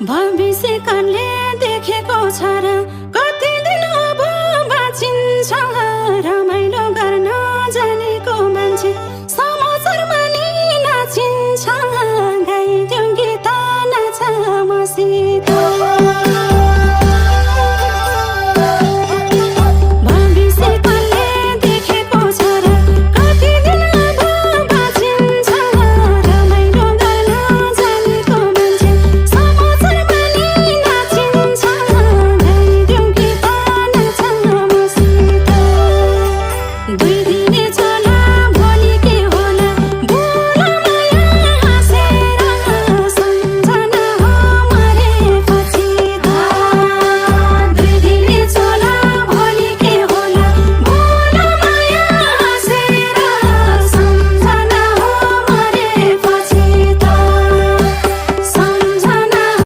भविष्यकालले देखेको छ र कति दिन अब बाँचिन्छ रमाइलो गर्न जानेको मान्छे समाचारमा नि नाचिन्छ गाइदिउँ गीत नाच मसित